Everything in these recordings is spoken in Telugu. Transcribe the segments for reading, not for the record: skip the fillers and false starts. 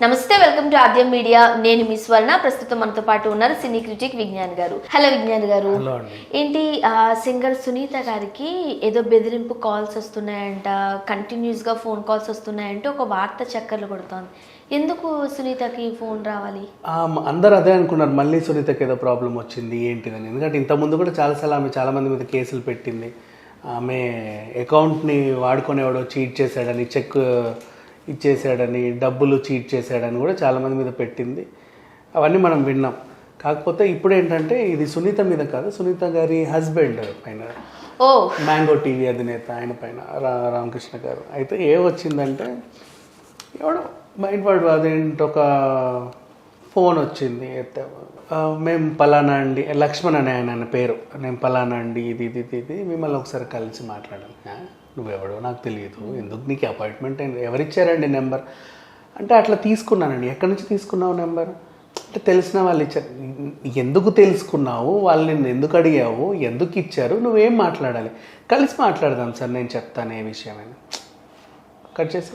నమస్తే, వెల్కమ్ టు ఆద్యం మీడియా. నేను మీ స్వర్ణ. ప్రస్తుతం మనతో పాటు ఉన్నారు సినీ క్రిటిక్ విజ్ఞాన్ గారు. హలో విజ్ఞాన్ గారు. ఏంటి సింగర్ సునీత గారికి ఏదో బెదిరింపు కాల్స్ వస్తున్నాయంట, కంటిన్యూస్ గా ఫోన్ కాల్స్ వస్తున్నాయంటే ఒక వార్త చక్కర్లు కొడుతోంది. ఎందుకు సునీతకి ఫోన్ రావాలి? అందరూ అదే అనుకున్నారు, మళ్ళీ సునీతకి ఏదో ప్రాబ్లం వచ్చింది ఏంటిదని. ఎందుకంటే ఇంతకుముందు కూడా చాలాసార్లు ఆమె చాలామంది మీద కేసులు పెట్టింది. ఆమె అకౌంట్ని వాడుకునేవాడు చీట్ చేశాడని, చెక్ ఇచ్చేసాడని, డబ్బులు చీట్ చేశాడని కూడా చాలామంది మీద పెట్టింది. అవన్నీ మనం విన్నాం. కాకపోతే ఇప్పుడు ఏంటంటే ఇది సునీత మీద కాదు, సునీత గారి హస్బెండ్ పైన, మ్యాంగో టీవీ అధినేత ఆయన పైన రామకృష్ణ గారు. అయితే వచ్చిందంటే ఎవడో బయటపడు అదేంటి ఒక ఫోన్ వచ్చింది. మేము పలానా అండి, లక్ష్మణ్ అనే ఆయన పేరు, నేను పలానా అండి, ఇది ఇది ఇది మిమ్మల్ని ఒకసారి కలిసి మాట్లాడాలి. నువ్వెవడో నాకు తెలియదు, ఎందుకు నీకు అపాయింట్మెంట్ ఎవరిచ్చారండి నెంబర్ అంటే, అట్లా తీసుకున్నానండి. ఎక్కడి నుంచి తీసుకున్నావు నెంబర్ అంటే, తెలిసిన వాళ్ళు ఇచ్చారు. ఎందుకు తెలుసుకున్నావు, వాళ్ళు నిన్ను ఎందుకు అడిగావు, ఎందుకు ఇచ్చారు, నువ్వేం మాట్లాడాలి, కలిసి మాట్లాడదాం సార్, నేను చెప్తాను ఏ విషయమైనా. కట్ చేసి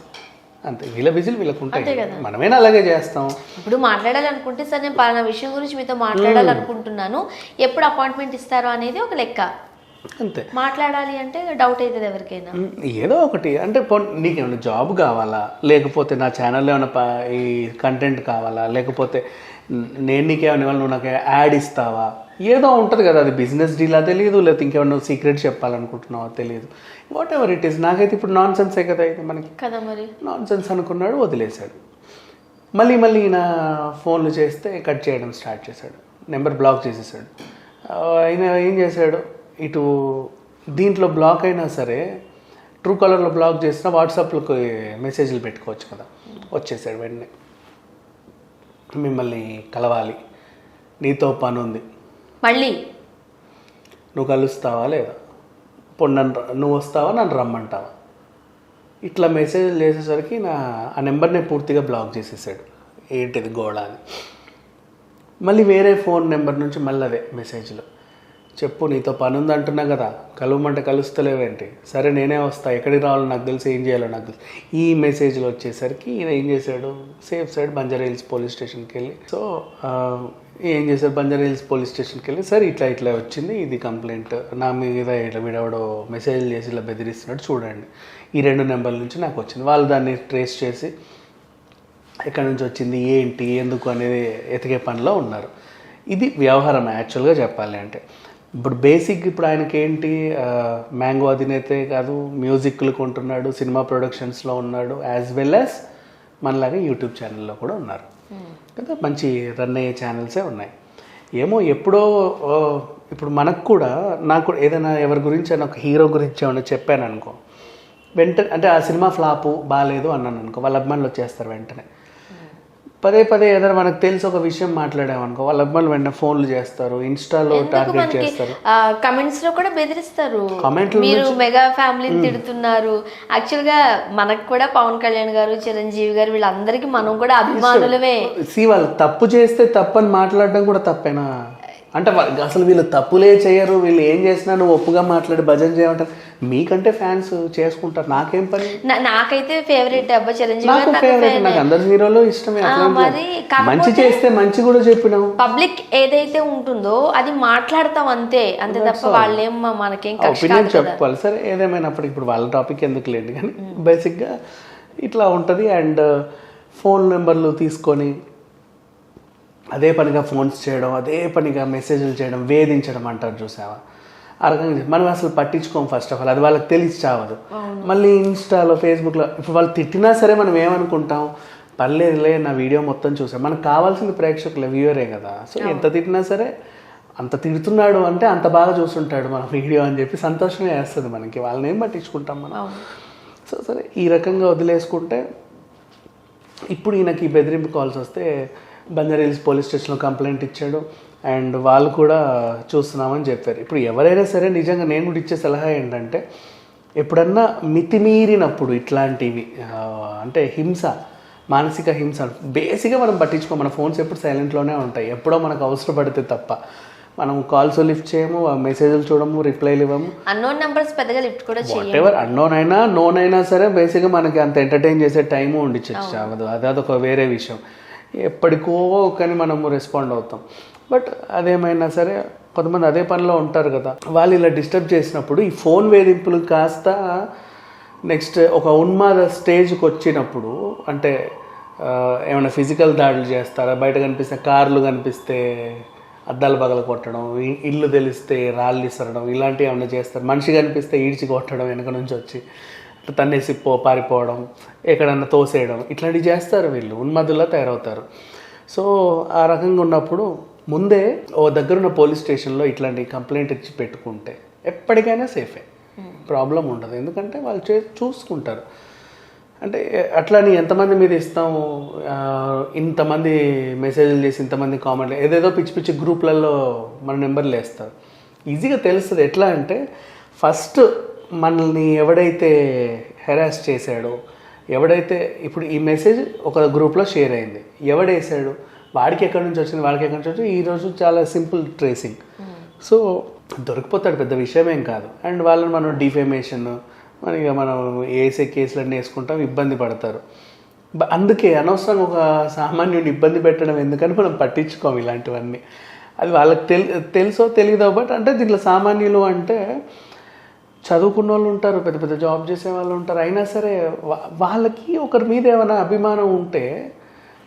అంతే, వీళ్ళ బిజీలు వీళ్ళకు ఉంటాయి, మనమేనా అలాగే చేస్తాం. ఇప్పుడు మాట్లాడాలనుకుంటే సార్ నేను పలానా విషయం గురించి మీతో మాట్లాడాలనుకుంటున్నాను, ఎప్పుడు అపాయింట్మెంట్ ఇస్తారో అనేది ఒక లెక్క. అంతే, మాట్లాడాలి అంటే డౌట్ అవుతుంది ఎవరికైనా. ఏదో ఒకటి అంటే, నీకేమైనా జాబ్ కావాలా, లేకపోతే నా ఛానల్లో ఏమైనా ఈ కంటెంట్ కావాలా, లేకపోతే నేను నీకేమైనా ఇవ్వాలి, నువ్వు నాకు యాడ్ ఇస్తావా, ఏదో ఉంటుంది కదా. అది బిజినెస్ డీలా తెలియదు, లేకపోతే ఇంకేమైనా సీక్రెట్ చెప్పాలనుకుంటున్నావా తెలియదు. వాట్ ఎవర్ ఇట్ ఈస్, నాకైతే ఇప్పుడు నాన్ సెన్సే కదా ఇది మనకి కదా. మరి నాన్ సెన్స్ అనుకున్నాడు, వదిలేశాడు. మళ్ళీ ఈయన ఫోన్లు చేస్తే కట్ చేయడం స్టార్ట్ చేశాడు, నెంబర్ బ్లాక్ చేసేసాడు. ఆయన ఏం చేశాడు, ఇటు దీంట్లో బ్లాక్ అయినా సరే ట్రూ కాలర్లో బ్లాక్ చేసినా వాట్సాప్లోకి మెసేజ్లు పెట్టుకోవచ్చు కదా. వచ్చేసాడు వెంటనే, మిమ్మల్ని కలవాలి, నీతో పని ఉంది, మళ్ళీ నువ్వు కలుస్తావా లేదా, నువ్వు వస్తావా, నన్ను రమ్మంటావా, ఇట్లా మెసేజ్లు చేసేసరికి ఆ నెంబర్ని పూర్తిగా బ్లాక్ చేసేసాడు. ఏంటిది గోడ అని. మళ్ళీ వేరే ఫోన్ నెంబర్ నుంచి మళ్ళీ అదే మెసేజ్లు, చెప్పు నీతో పని ఉంది అంటున్నా కదా, కలవమంటే కలుస్తలేవేంటి, సరే నేనే వస్తా, ఎక్కడికి రావాలో నాకు తెలుసు, ఏం చేయాలో నాకు తెలుసు. ఈ మెసేజ్లు వచ్చేసరికి ఈయన ఏం చేశాడు, safe side Banjara hills police స్టేషన్కి వెళ్ళి, సో ఏం చేశాడు, బంజారా హిల్స్ పోలీస్ స్టేషన్కి వెళ్ళి, సరే ఇట్లా వచ్చింది, ఇది కంప్లైంట్ నా మీద, ఇట్లా వీడెవడో మెసేజ్లు చేసి ఇలా బెదిరిస్తున్నాడు చూడండి, ఈ 2 నెంబర్ల నుంచి నాకు వచ్చింది. వాళ్ళు దాన్ని ట్రేస్ చేసి ఎక్కడి నుంచి వచ్చింది, ఏంటి, ఎందుకు అనేది ఎతికే పనిలో ఉన్నారు. ఇది వ్యవహారం యాక్చువల్గా చెప్పాలి అంటే. ఇప్పుడు బేసిక్ ఇప్పుడు ఆయనకి ఏంటి, మ్యాంగో అధినేతే కాదు, మ్యూజిక్లు కొంటున్నాడు, సినిమా ప్రొడక్షన్స్లో ఉన్నాడు, యాజ్ వెల్ యాజ్ మనలాగా యూట్యూబ్ ఛానల్లో కూడా ఉన్నారు కదా, మంచి రన్ అయ్యే ఛానల్సే ఉన్నాయి. ఏమో ఎప్పుడో ఇప్పుడు మనకు కూడా, నాకు ఏదైనా ఎవరి గురించి అయినా ఒక హీరో గురించి ఏమైనా చెప్పాను అనుకో, వెంటనే అంటే ఆ సినిమా ఫ్లాపు బాగాలేదు అన్నాను అనుకో, వాళ్ళ అభిమానులు వచ్చేస్తారు వెంటనే. పదే ఏదైనా మనకు తెలిసి ఒక విషయం మాట్లాడామనుకో, వాళ్ళ అభిమానులు వెంటనే ఫోన్లు చేస్తారు, ఇన్స్టాలో టార్గెట్ చేస్తారు, కమెంట్స్ లో కూడా బెదిరిస్తారు, మీరు మెగా ఫ్యామిలీని తిడుతున్నారు. యాక్చువల్ గా మనకు కూడా పవన్ కళ్యాణ్ గారు, చిరంజీవి గారు, వీళ్ళందరికీ మనం కూడా అభిమానులమే. వాళ్ళు తప్పు చేస్తే తప్పని మాట్లాడడం కూడా తప్పేనా అంటే, అసలు వీళ్ళు తప్పులే చేయరు, వీళ్ళు ఏం చేసినా నువ్వు ఒప్పుగా మాట్లాడి భజన చేయమంటారు. మీకంటే ఫ్యాన్స్ చేసుకుంటారు, నాకేం పని. నాకైతే ఫేవరెట్ అబ్బా చిరంజీవి, నాకు అందరి హీరోలు ఇష్టమే. మంచి చేస్తే మంచి కూడా చెప్పినాం. పబ్లిక్ ఏదైతే ఉంటుందో అది మాట్లాడతాం అంతే తప్ప వాళ్ళేం మనకేం ఒపీనియన్ చెప్పుకోవాలి. సరే ఏదేమైనప్పటికీ ఇప్పుడు వాళ్ళ టాపిక్ ఎందుకు లేదు కానీ, బేసిక్గా ఇట్లా ఉంటుంది. అండ్ ఫోన్ నెంబర్లు తీసుకొని అదే పనిగా ఫోన్స్ చేయడం, అదే పనిగా మెసేజ్లు చేయడం, వేధించడం అంటారు చూసావా, ఆ రకంగా మనం అసలు పట్టించుకోం. ఫస్ట్ ఆఫ్ ఆల్ అది వాళ్ళకి తెలిసి చావదు. మళ్ళీ ఇన్స్టాలో, ఫేస్బుక్లో ఇప్పుడు వాళ్ళు తిట్టినా సరే మనం ఏమనుకుంటాం, పర్లేదులే నా వీడియో మొత్తం చూసాం. మనకు కావాల్సింది ప్రేక్షకుల వ్యూవరే కదా. సో ఎంత తిట్టినా సరే, అంత తిడుతున్నాడు అంటే అంత బాగా చూస్తుంటాడు మన వీడియో అని చెప్పి సంతోషమే వేస్తుంది మనకి. వాళ్ళని ఏం పట్టించుకుంటాం మనం. సో సరే ఈ రకంగా వదిలేసుకుంటే, ఇప్పుడు ఈయనకి బెదిరింపు కాల్స్ వస్తే బంజారా హిల్స్ పోలీస్ స్టేషన్లో కంప్లైంట్ ఇచ్చాడు. అండ్ వాళ్ళు కూడా చూస్తున్నామని చెప్పారు. ఇప్పుడు ఎవరైనా సరే నిజంగా నేను కూడా ఇచ్చే సలహా ఏంటంటే, ఎప్పుడన్నా మితిమీరినప్పుడు ఇట్లాంటివి అంటే హింస, మానసిక హింస బేసిక్గా మనం పట్టించుకో. మన ఫోన్స్ ఎప్పుడు సైలెంట్లోనే ఉంటాయి, ఎప్పుడో మనకు అవసరపడితే తప్ప. మనం కాల్స్ లిఫ్ట్ చేయము, మెసేజ్లు చూడము, రిప్లైలు ఇవ్వము. అన్నోన్ నెంబర్స్ పెద్దగా లిఫ్ట్ కూడా వాట్ ఎవర్ అన్నోన్ అయినా నోన్ అయినా సరే బేసిక్గా మనకి అంత ఎంటర్టైన్ చేసే టైము ఉండిచ్చు అవ్వదు. అదొక వేరే విషయం. ఎప్పటికో కానీ మనము రెస్పాండ్ అవుతాం. బట్ అదేమైనా సరే కొంతమంది అదే పనిలో ఉంటారు కదా, వాళ్ళు ఇలా డిస్టర్బ్ చేసినప్పుడు ఈ ఫోన్ వేధింపులు కాస్త నెక్స్ట్ ఒక ఉన్మాద స్టేజ్కి వచ్చినప్పుడు, అంటే ఏమైనా ఫిజికల్ దాడులు చేస్తారా, బయట కనిపిస్తే కార్లు కనిపిస్తే అద్దాలు పగల కొట్టడం, ఇల్లు తెలిస్తే రాళ్ళు ఇసరడం, ఇలాంటివి ఏమైనా చేస్తారు. మనిషి కనిపిస్తే ఈడ్చి కొట్టడం, వెనక నుంచి వచ్చి తన్నేసి పారిపోవడం, ఎక్కడన్నా తోసేయడం, ఇట్లాంటివి చేస్తారు. వీళ్ళు ఉన్మాదుల్లా తయారవుతారు. సో ఆ రకంగా ఉన్నప్పుడు ముందే ఓ దగ్గరున్న పోలీస్ స్టేషన్లో ఇట్లాంటి కంప్లైంట్ ఇచ్చి పెట్టుకుంటే ఎప్పటికైనా సేఫే, ప్రాబ్లం ఉండదు. ఎందుకంటే వాళ్ళు చూసుకుంటారు. అంటే అట్లని ఎంతమంది మీద ఇస్తాము, ఇంతమంది మెసేజ్లు చేసి ఇంతమంది కామెంట్లు, ఏదేదో పిచ్చి పిచ్చి గ్రూప్లలో మన నెంబర్లు వేస్తారు. ఈజీగా తెలుస్తుంది. ఎట్లా అంటే ఫస్ట్ మనల్ని ఎవడైతే హెరాస్ చేశాడో, ఎవడైతే ఇప్పుడు ఈ మెసేజ్ ఒక గ్రూప్లో షేర్ అయింది, ఎవడేసాడు, వాడికి ఎక్కడి నుంచి వచ్చింది, వాడికి ఎక్కడి నుంచి వచ్చింది, ఈరోజు చాలా సింపుల్ ట్రేసింగ్. సో దొరికిపోతాడు, పెద్ద విషయమేం కాదు. అండ్ వాళ్ళని మనం డిఫేమేషన్ ఇక మనం వేసే కేసులన్నీ వేసుకుంటాం, ఇబ్బంది పడతారు. అందుకే అనవసరంగా ఒక సామాన్యుడిని ఇబ్బంది పెట్టడం ఎందుకని మనం పట్టించుకోము ఇలాంటివన్నీ. అది వాళ్ళకి తెలుసో తెలియదో. బట్ అంటే దీంట్లో సామాన్యులు అంటే చదువుకున్న వాళ్ళు ఉంటారు, పెద్ద పెద్ద జాబ్ చేసే వాళ్ళు ఉంటారు. అయినా సరే వాళ్ళకి ఒకరి మీద ఏమైనా అభిమానం ఉంటే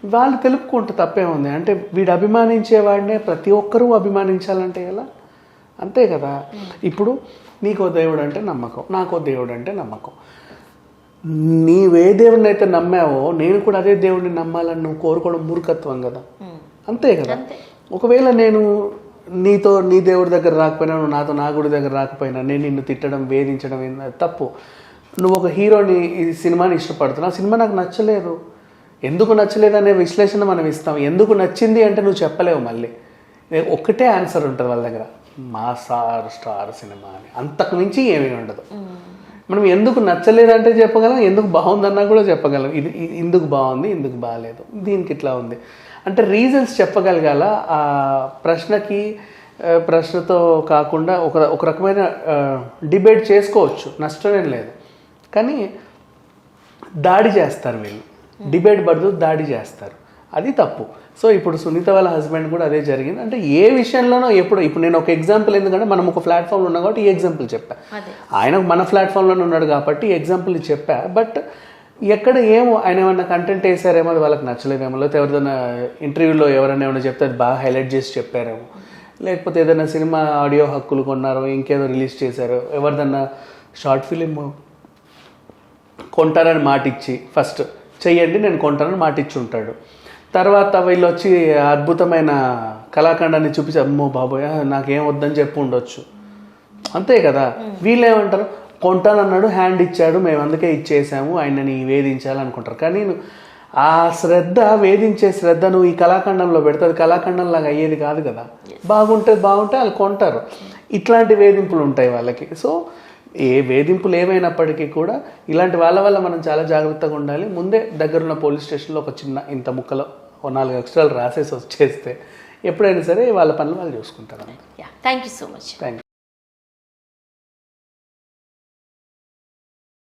వాళ్ళు తెలుపుకుంటే తప్పే ఉంది. అంటే వీడు అభిమానించేవాడినే ప్రతి ఒక్కరూ అభిమానించాలంటే ఎలా? అంతే కదా. ఇప్పుడు నీకో దేవుడు అంటే నమ్మకం, నాకో దేవుడు అంటే నమ్మకం. నీవే దేవుడిని అయితే నమ్మావో నేను కూడా అదే దేవుడిని నమ్మాలని నువ్వు కోరుకోవడం మూర్ఖత్వం కదా. అంతే కదా. ఒకవేళ నేను నీతో నీ దేవుడి దగ్గర రాకపోయినా, నువ్వు నాతో నా గుడి దగ్గర రాకపోయినా, నేను నిన్ను తిట్టడం, వేధించడం తప్పు. నువ్వు ఒక హీరోని ఈ సినిమాని ఇష్టపడుతున్నావు, సినిమా నాకు నచ్చలేదు, ఎందుకు నచ్చలేదు అనే విశ్లేషణ మనం ఇస్తాం. ఎందుకు నచ్చింది అంటే నువ్వు చెప్పలేవు. మళ్ళీ ఒక్కటే ఆన్సర్ ఉంటుంది వాళ్ళ దగ్గర, మా స్టార్ సినిమా అని. అంతకు మించి ఏమీ ఉండదు. మనం ఎందుకు నచ్చలేదంటే చెప్పగలం, ఎందుకు బాగుందన్నా కూడా చెప్పగలం. ఇది ఇందుకు బాగుంది, ఇందుకు బాగాలేదు, దీనికి ఇట్లా ఉంది అంటే రీజన్స్ చెప్పగలగాల. ఆ ప్రశ్నతో కాకుండా ఒక రకమైన డిబేట్ చేసుకోవచ్చు, నష్టమేం లేదు. కానీ దాడి చేస్తారు వీళ్ళు, డిబేట్ బదులు దాడి చేస్తారు, అది తప్పు. సో ఇప్పుడు సునీత వాళ్ళ హస్బెండ్ కూడా అదే జరిగింది. అంటే ఏ విషయంలోనో ఇప్పుడు నేను ఒక ఎగ్జాంపుల్, ఎందుకంటే మనం ఒక ప్లాట్ఫామ్లో ఉన్నాం కాబట్టి ఈ ఎగ్జాంపుల్ చెప్పా. ఆయన మన ప్లాట్ఫామ్లోనే ఉన్నాడు కాబట్టి ఈ ఎగ్జాంపుల్ చెప్పా. బట్ ఎక్కడ ఏమో ఆయన ఏమన్నా కంటెంట్ వేసారేమో, అది వాళ్ళకి నచ్చలేదేమో, లేకపోతే ఎవరిదైనా ఇంటర్వ్యూలో ఎవరైనా ఏమైనా చెప్తే అది బాగా హైలైట్ చేసి చెప్పారేమో, లేకపోతే ఏదైనా సినిమా ఆడియో హక్కులు కొన్నారో, ఇంకేదో రిలీజ్ చేశారో, ఎవరిదన్నా షార్ట్ ఫిలిం కొంటారని మాటిచ్చి ఫస్ట్ చెయ్యండి నేను కొంటానని మాటిచ్చి ఉంటాడు. తర్వాత వీళ్ళు వచ్చి అద్భుతమైన కళాఖండాన్ని చూపించి అమ్మో బాబోయ్ నాకేం వద్దని చెప్పి ఉండొచ్చు. అంతే కదా. వీళ్ళు ఏమంటారు, కొంటానన్నాడు, హ్యాండ్ ఇచ్చాడు, మేము అందుకే ఇచ్చేసాము, ఆయనని వేధించాలనుకుంటారు. కానీ ఆ శ్రద్ధ, వేధించే శ్రద్ధ నువ్వు ఈ కళాఖండంలో పెడితే అది కళాఖండంలాగా అయ్యేది కాదు కదా. బాగుంటే వాళ్ళు కొంటారు. ఇట్లాంటి వేధింపులు ఉంటాయి వాళ్ళకి. సో ఏ వేధింపులు ఏమైనప్పటికీ కూడా ఇలాంటి వాళ్ళ వల్ల మనం చాలా జాగ్రత్తగా ఉండాలి. ముందే దగ్గరున్న పోలీస్ స్టేషన్లో ఒక చిన్న ఇంత ముక్కలో 4 అక్షరాలు రాసేసి వచ్చేస్తే ఎప్పుడైనా సరే వాళ్ళ పనులు వాళ్ళు చూసుకుంటారు. Thank you so much. Thank you.